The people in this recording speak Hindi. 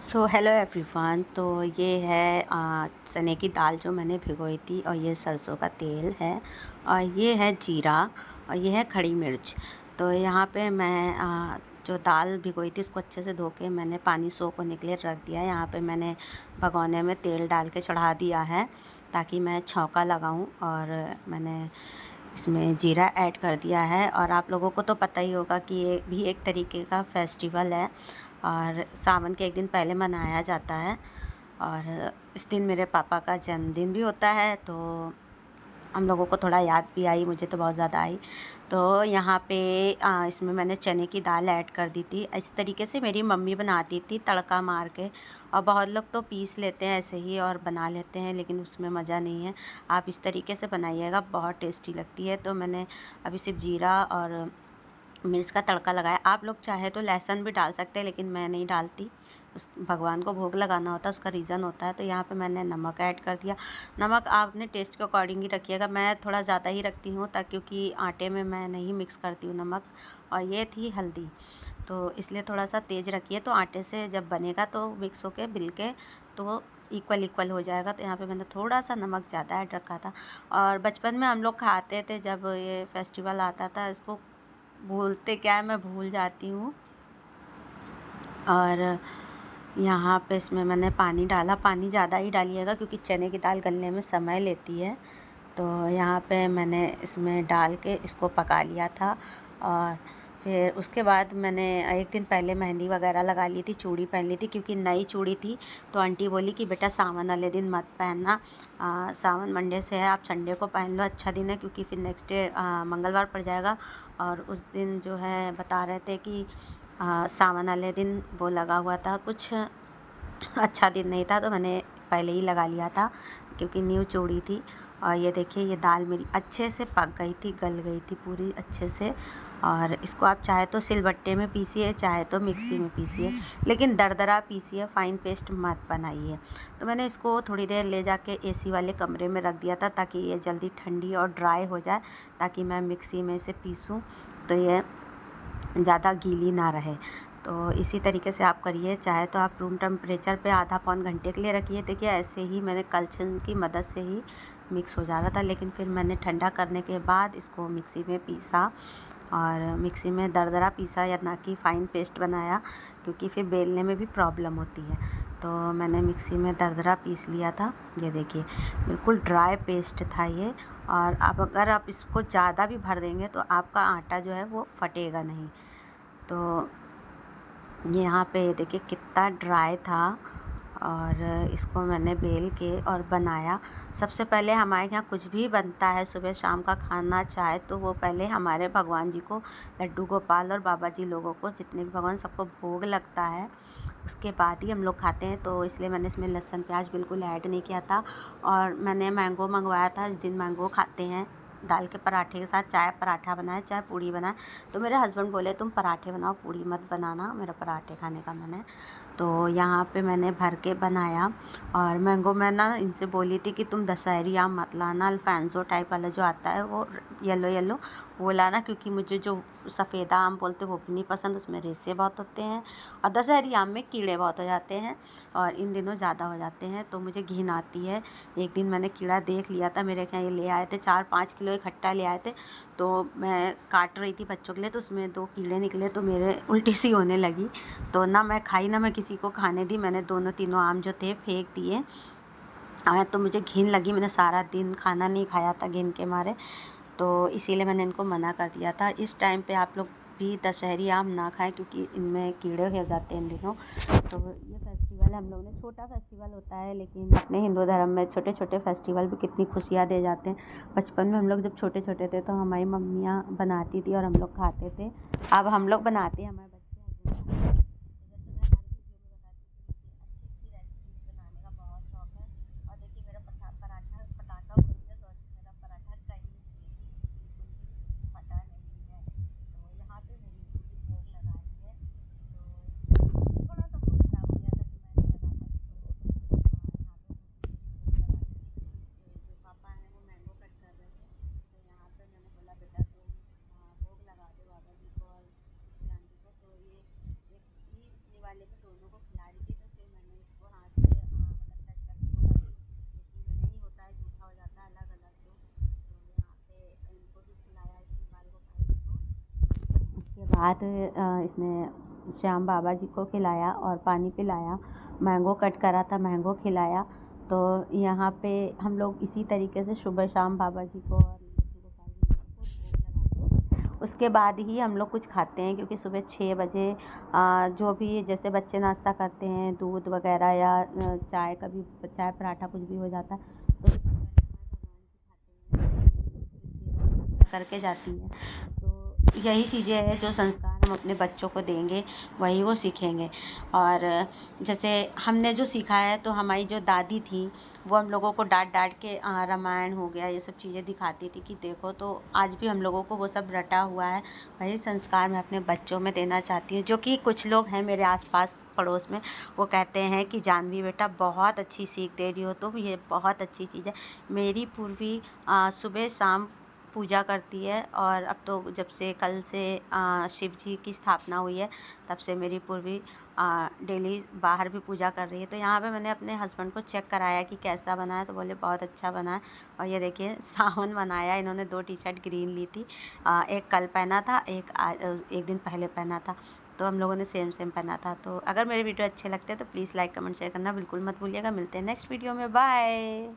So hello everyone. तो ये है चने की दाल जो मैंने भिगोई थी, और ये सरसों का तेल है, और ये है जीरा, और ये है खड़ी मिर्च। तो यहाँ पे मैं जो दाल भिगोई थी उसको अच्छे से धो के मैंने पानी सोख होने के लिए रख दिया है। यहाँ पे मैंने भगोने में तेल डाल के चढ़ा दिया है ताकि मैं छौंका लगाऊं, और मैंने इसमें जीरा ऐड कर दिया है। और आप लोगों को तो पता ही होगा कि ये भी एक तरीके का फेस्टिवल है, और सावन के एक दिन पहले मनाया जाता है, और इस दिन मेरे पापा का जन्मदिन भी होता है। तो हम लोगों को थोड़ा याद भी आई, मुझे तो बहुत ज़्यादा आई। तो यहाँ पे इसमें मैंने चने की दाल ऐड कर दी थी। इस तरीके से मेरी मम्मी बनाती थी, तड़का मार के। और बहुत लोग तो पीस लेते हैं ऐसे ही और बना लेते हैं, लेकिन उसमें मज़ा नहीं है। आप इस तरीके से बनाइएगा, बहुत टेस्टी लगती है। तो मैंने अभी सिर्फ जीरा और मिर्च का तड़का लगाया। आप लोग चाहे तो लहसुन भी डाल सकते हैं, लेकिन मैं नहीं डालती। उस भगवान को भोग लगाना होता है, उसका रीज़न होता है। तो यहाँ पे मैंने नमक ऐड कर दिया। नमक आप अपने टेस्ट के अकॉर्डिंग ही रखिएगा। मैं थोड़ा ज़्यादा ही रखती हूँ ताकि, क्योंकि आटे में मैं नहीं मिक्स करती हूँ नमक। और ये थी हल्दी, तो इसलिए थोड़ा सा तेज़ रखिए, तो आटे से जब बनेगा तो मिक्स होके मिल के तो इक्वल इक्वल हो जाएगा। तो यहाँ पे मैंने थोड़ा सा नमक ज़्यादा ऐड रखा था। और बचपन में हम लोग खाते थे जब ये फेस्टिवल आता था। इसको भूलते क्या है, मैं भूल जाती हूँ। और यहाँ पे इसमें मैंने पानी डाला। पानी ज़्यादा ही डालिएगा क्योंकि चने की दाल गलने में समय लेती है। तो यहाँ पे मैंने इसमें डाल के इसको पका लिया था। और फिर उसके बाद मैंने एक दिन पहले मेहंदी वगैरह लगा ली थी, चूड़ी पहन ली थी, क्योंकि नई चूड़ी थी। तो आंटी बोली कि बेटा सावन वाले दिन मत पहनना, सावन मंडे से है, आप संडे को पहन लो, अच्छा दिन है, क्योंकि फिर नेक्स्ट डे मंगलवार पड़ जाएगा। और उस दिन जो है बता रहे थे कि सावन वाले दिन वो लगा हुआ था, कुछ अच्छा दिन नहीं था। तो मैंने पहले ही लगा लिया था क्योंकि न्यू चूड़ी थी। और ये देखिए, ये दाल मेरी अच्छे से पक गई थी, गल गई थी पूरी अच्छे से। और इसको आप चाहे तो सिलबट्टे में पीसिए, चाहे तो मिक्सी में पीसिए, लेकिन दरदरा पीसिए, फ़ाइन पेस्ट मत बनाइए। तो मैंने इसको थोड़ी देर ले जाके एसी वाले कमरे में रख दिया था ताकि ये जल्दी ठंडी और ड्राई हो जाए, ताकि मैं मिक्सी में इसे पीसूँ तो ये ज़्यादा गीली ना रहे। तो इसी तरीके से आप करिए। चाहे तो आप रूम टेम्परेचर पे आधा पौन घंटे के लिए रखिए। देखिए, ऐसे ही मैंने कलछुल की मदद से ही मिक्स हो जा रहा था, लेकिन फिर मैंने ठंडा करने के बाद इसको मिक्सी में पीसा, और मिक्सी में दरदरा पीसा, या ना कि फ़ाइन पेस्ट बनाया, क्योंकि फिर बेलने में भी प्रॉब्लम होती है। तो मैंने मिक्सी में दरदरा पीस लिया था। ये देखिए, बिल्कुल ड्राई पेस्ट था ये। और अब अगर आप इसको ज़्यादा भी भर देंगे तो आपका आटा जो है वो फटेगा नहीं। तो यहाँ पे देखिए कितना ड्राई था। और इसको मैंने बेल के और बनाया। सबसे पहले हमारे यहाँ कुछ भी बनता है सुबह शाम का खाना, चाहे तो वो पहले हमारे भगवान जी को, लड्डू गोपाल और बाबा जी लोगों को, जितने भी भगवान, सबको भोग लगता है, उसके बाद ही हम लोग खाते हैं। तो इसलिए मैंने इसमें लहसुन प्याज बिल्कुल ऐड नहीं किया था। और मैंने मैंगो मंगवाया था, इस दिन मैंगो खाते हैं दाल के पराठे के साथ, चाहे पराठा बनाए चाहे पूड़ी बनाए। तो मेरे हस्बैंड बोले तुम पराठे बनाओ, पूड़ी मत बनाना, मेरा पराठे खाने का मन है। तो यहाँ पे मैंने भर के बनाया। और मैंगो मैं ना इनसे बोली थी कि तुम दशहरी आम मत लाना, अल्फांसो टाइप वाला जो आता है वो येलो येलो, वो लाना, क्योंकि मुझे जो सफ़ेदा आम बोलते वो भी नहीं पसंद, उसमें रेसे बहुत होते हैं, और दशहरी आम में कीड़े बहुत हो जाते हैं, और इन दिनों ज़्यादा हो जाते हैं, तो मुझे घिन आती है। एक दिन मैंने कीड़ा देख लिया था, मेरे यहाँ ये ले आए थे, 4-5 किलो इकट्ठा ले आए थे। तो मैं काट रही थी बच्चों के लिए, तो उसमें 2 कीड़े निकले, तो मेरे उल्टी सी होने लगी। तो ना मैं खाई, ना मैं किसी को खाने दी। मैंने दोनों तीनों आम जो थे फेंक दिए। तो मुझे घिन लगी, मैंने सारा दिन खाना नहीं खाया था घिन के मारे। तो इसीलिए मैंने इनको मना कर दिया था। इस टाइम पे आप लोग भी दशहरी आम ना खाएं, क्योंकि इनमें कीड़े हो जाते हैं इन दिनों। तो ये फेस्टिवल हम लोग ने, छोटा फेस्टिवल होता है, लेकिन अपने हिंदू धर्म में छोटे छोटे फेस्टिवल भी कितनी खुशियाँ दे जाते हैं। बचपन में हम लोग जब छोटे छोटे थे तो हमारी मम्मियाँ बनाती थी और हम लोग खाते थे। अब हम लोग बनाते हैं, हमारे बच्चे हस्बैंड बनाते हैं। तो जैसे मैं हर वीडियो में बताती थी, मुझे अच्छी अच्छी रेसिपीज बनाने का बहुत शौक है। और देखिए, मेरा पराठा पटाखा बोल दिया, सॉरी, मेरा पराठा कहीं बिल्कुल भी फटा नहीं है। तो यहाँ पे मेरी चूड़ी भोग लगा रही है। तो थोड़ा सा मूड खराब हो गया था कि मैं नहीं लगा पाई। तो यहाँ पे मेरी चूड़ी भोग लगा रही थी, क्योंकि जो पापा हैं वो मैंगो कट कर रहे थे। तो यहाँ पे मैंने बोला बेटा तुम भोग लगा दो बाबा जी को और श्याम जी को। तो उसके बाद इसने श्याम बाबा जी को खिलाया और पानी पिलाया, मैंगो कट करा था, मैंगो खिलाया। तो यहाँ पे हम लोग इसी तरीके से सुबह शाम बाबा जी को और लड्डू गोपाल जी को भोग लगाते हैं। उसके बाद ही हम लोग कुछ खाते हैं, क्योंकि सुबह 6 बजे जो भी जैसे बच्चे नाश्ता करते हैं, दूध वगैरह या चाय, कभी चाय पराठा कुछ भी हो जाता है, तो उससे पहले हमारे भगवान की खाते हैं, करके जाती है। तो यही चीज़ें हैं जो संस्कार हम अपने बच्चों को देंगे, वही वो सीखेंगे। और जैसे हमने जो सीखा है, तो हमारी जो दादी थी वो हम लोगों को डांट डांट के रामायण हो गया, ये सब चीज़ें दिखाती थी कि देखो। तो आज भी हम लोगों को वो सब रटा हुआ है, वही संस्कार मैं अपने बच्चों में देना चाहती हूँ। जो कि कुछ लोग हैं मेरे आसपास पड़ोस में, वो कहते हैं कि जानवी बेटा बहुत अच्छी सीख दे रही हो तुम, ये बहुत अच्छी चीज़ है। मेरी पूर्वी सुबह शाम पूजा करती है, और अब तो जब से कल से शिव जी की स्थापना हुई है, तब से मेरी पूर्वी डेली बाहर भी पूजा कर रही है। तो यहाँ पे मैंने अपने हस्बैंड को चेक कराया कि कैसा बना है, तो बोले बहुत अच्छा बना है। और ये देखिए सावन बनाया इन्होंने, 2 टी-शर्ट ग्रीन ली थी, एक कल पहना था, एक दिन पहले पहना था, तो हम लोगों ने सेम सेम पहना था। तो अगर मेरे वीडियो अच्छे लगते हैं तो प्लीज़ लाइक कमेंट शेयर करना बिल्कुल मत भूलिएगा। मिलते हैं नेक्स्ट वीडियो में, बाय।